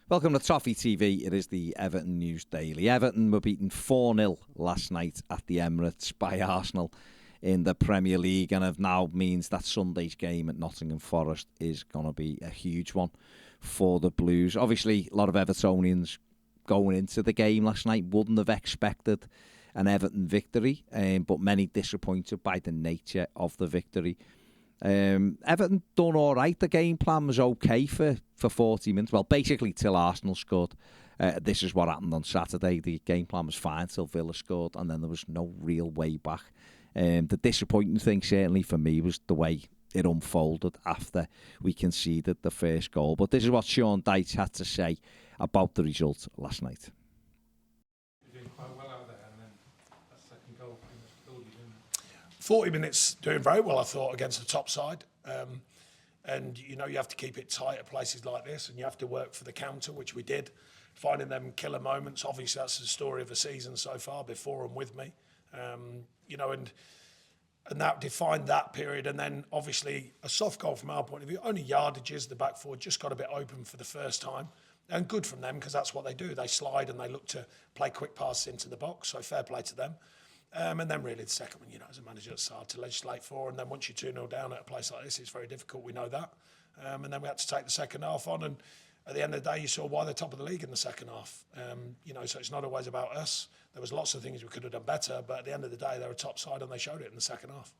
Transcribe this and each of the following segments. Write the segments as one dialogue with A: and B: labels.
A: Welcome to Toffee TV. It is the Everton News Daily. Everton were beaten 4-0 last night at the Emirates by Arsenal in the Premier League, and it now means that Sunday's game at Nottingham Forest is going to be a huge one for the Blues. Obviously, a lot of Evertonians going into the game last night wouldn't have expected an Everton victory, but many disappointed by the nature of the victory. Everton done all right. The game plan was okay for 40 minutes. Well, basically till Arsenal scored. This is what happened on Saturday. The game plan was fine till Villa scored, and then there was no real way back. The disappointing thing, certainly for me, was the way it unfolded after we conceded the first goal. But this is what Sean Dyche had to say about the result last night.
B: 40 minutes doing very well, I thought, against the top side. And, you know, you have to keep it tight at places like this, and you have to work for the counter, which we did. Finding them killer moments. Obviously, that's the story of the season so far, before and with me. You know, and that defined that period. And then, obviously, a soft goal from our point of view. Only yardages, the back four just got a bit open for the first time. And good from them, because that's what they do. They slide and they look to play quick passes into the box, so fair play to them. And then really the second one, you know, as a manager, it's hard to legislate for. And then once you're 2-0 down at a place like this, it's very difficult. We know that. And then we had to take the second half on. And at the end of the day, you saw why they're top of the league in the second half. You know, so it's not always about us. There was lots of things we could have done better. But at the end of the day, they're a top side and they showed it in the second half.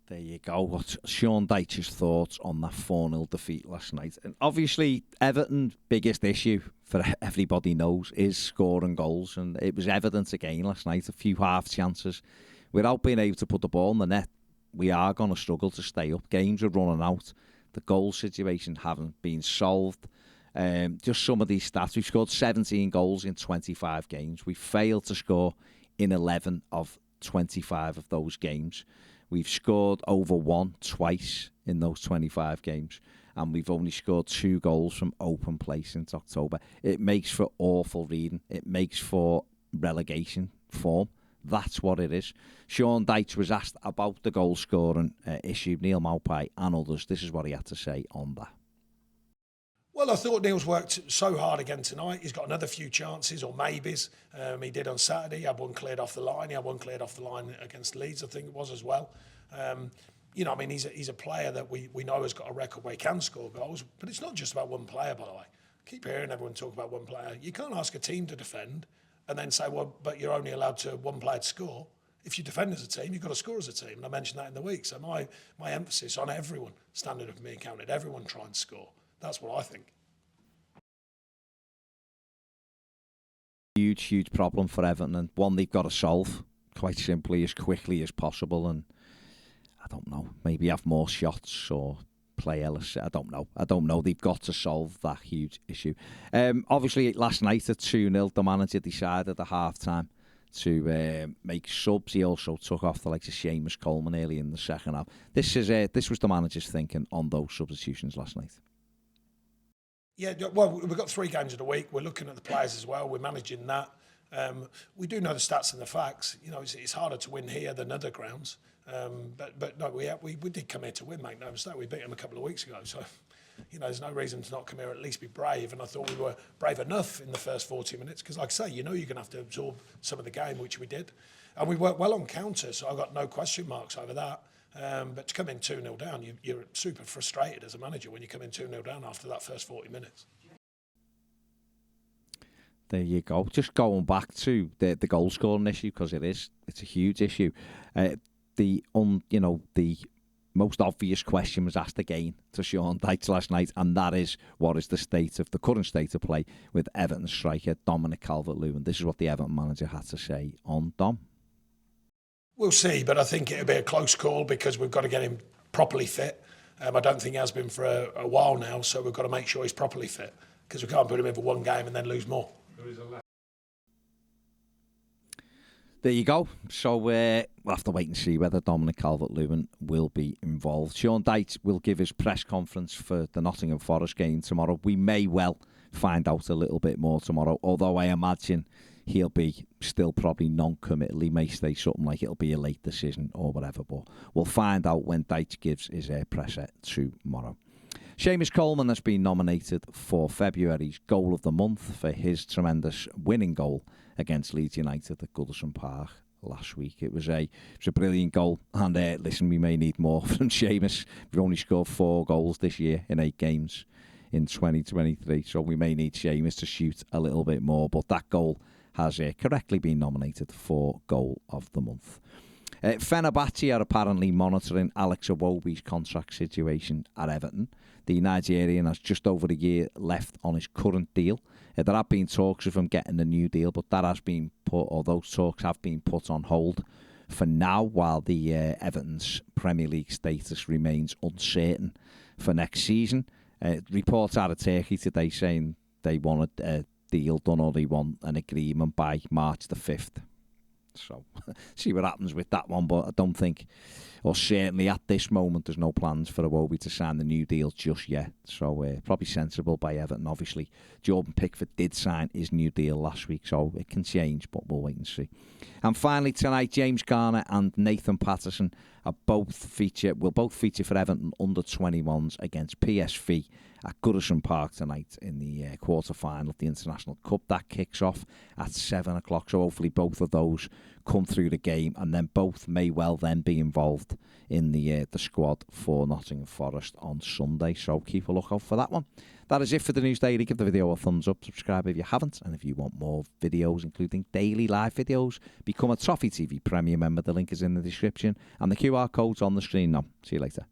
A: There you go. What's Sean Dyche's thoughts on that 4-0 defeat last night? And obviously, Everton's biggest issue, for everybody knows, is scoring goals. And it was evident again last night, a few half chances. Without being able to put the ball in the net, we are going to struggle to stay up. Games are running out. The goal situation haven't been solved. Just some of these stats. We've scored 17 goals in 25 games. We failed to score in 11 of 25 of those games. We've scored over one twice in those 25 games, and we've only scored 2 goals from open play since October. It makes for awful reading. It makes for relegation form. That's what it is. Sean Dyche was asked about the goal scoring issue, Neil Maupay and others. This is what he had to say on that.
B: Well, I thought Neil's worked so hard again tonight. He's got another few chances or maybes. He did on Saturday. He had one cleared off the line. He had one cleared off the line against Leeds, I think it was as well. You know, I mean, he's a player that we know has got a record where he can score goals. But it's not just about one player, by the way. I keep hearing everyone talk about one player. You can't ask a team to defend and then say, well, but you're only allowed to one player to score. If you defend as a team, you've got to score as a team. And I mentioned that in the week. So my emphasis on everyone standing up and being counted, everyone trying to score. That's what I think.
A: Huge problem for Everton, and one they've got to solve quite simply as quickly as possible. And I don't know, maybe have more shots or play Ellis. I don't know. They've got to solve that huge issue. Obviously, last night at 2-0, the manager decided at half-time to make subs. He also took off the likes of Seamus Coleman early in the second half. This was the manager's thinking on those substitutions last night.
B: Yeah, well, we've got 3 games of the week. We're looking at the players as well. We're managing that. We do know the stats and the facts. You know, it's harder to win here than other grounds. But no, we did come here to win, make no mistake. We beat them a couple of weeks ago. So, you know, there's no reason to not come here, at least be brave. And I thought we were brave enough in the first 40 minutes because, like I say, you know you're going to have to absorb some of the game, which we did. And we worked well on counter, so I've got no question marks over that. But to come in 2-0 down, you're super frustrated as a manager when you come in 2-0 down after that first 40 minutes.
A: There you go. Just going back to the goal scoring issue, because it's a huge issue. The most obvious question was asked again to Sean Dyche last night, and that is, what is the current state of play with Everton striker Dominic Calvert-Lewin? This is what the Everton manager had to say on Dom.
B: We'll see, but I think it'll be a close call because we've got to get him properly fit. I don't think he has been for a while now, so we've got to make sure he's properly fit because we can't put him in for one game and then lose more.
A: There you go. So we'll have to wait and see whether Dominic Calvert-Lewin will be involved. Sean Dyche will give his press conference for the Nottingham Forest game tomorrow. We may well find out a little bit more tomorrow, although I imagine he'll be still probably non-committal. He may say something like it'll be a late decision or whatever, but we'll find out when Dyche gives his presser tomorrow. Seamus Coleman has been nominated for February's Goal of the Month for his tremendous winning goal against Leeds United at Goodison Park last week. It was a brilliant goal, and listen, we may need more from Seamus. We've only scored 4 goals this year in 8 games in 2023, so we may need Seamus to shoot a little bit more, but that goal has correctly been nominated for Goal of the Month. Fenerbahce are apparently monitoring Alex Iwobi's contract situation at Everton. The Nigerian has just over a year left on his current deal. There have been talks of him getting a new deal, but that has been those talks have been put on hold for now, while the Everton's Premier League status remains uncertain for next season. Reports out of Turkey today saying they want a deal done, or they want an agreement by March the 5th. So, see what happens with that one. But I don't think, or certainly at this moment, there's no plans for Iwobi to sign the new deal just yet. So, probably sensible by Everton. Obviously, Jordan Pickford did sign his new deal last week, so it can change, but we'll wait and see. And finally tonight, James Garner and Nathan Patterson will both feature for Everton under 21s against PSV at Goodison Park tonight in the quarter-final of the International Cup. That kicks off at 7 o'clock, so hopefully both of those come through the game, and then both may well then be involved in the squad for Nottingham Forest on Sunday, so keep a lookout for that one. That is it for the News Daily. Give the video a thumbs up, subscribe if you haven't, and if you want more videos, including daily live videos, become a Toffee TV Premier member. The link is in the description, and the QR code's on the screen now. See you later.